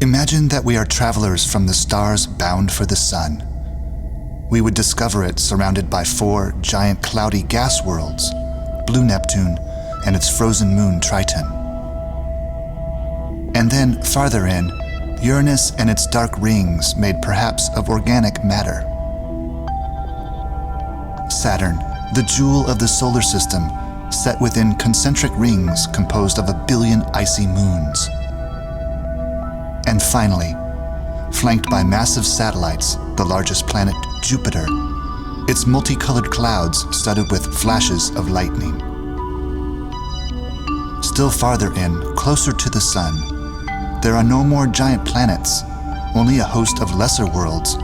Imagine that we are travelers from the stars bound for the sun. We would discover it surrounded by 4 giant cloudy gas worlds, Blue Neptune and its frozen moon Triton. And then, farther in, Uranus and its dark rings made perhaps of organic matter. Saturn, the jewel of the solar system, set within concentric rings composed of 1 billion icy moons. And finally, flanked by massive satellites, the largest planet, Jupiter, its multicolored clouds studded with flashes of lightning. Still farther in, closer to the sun, there are no more giant planets, only a host of lesser worlds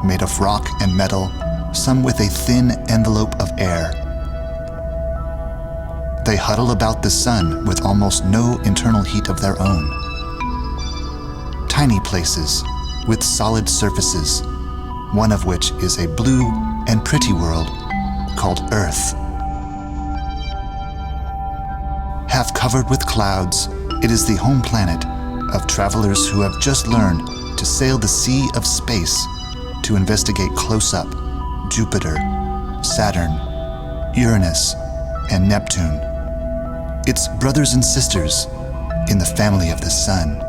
made of rock and metal, some with a thin envelope of air. They huddle about the sun with almost no internal heat of their own. Tiny places with solid surfaces, one of which is a blue and pretty world called Earth. Half covered with clouds, it is the home planet of travelers who have just learned to sail the sea of space to investigate close-up Jupiter, Saturn, Uranus, and Neptune. It's brothers and sisters in the family of the sun.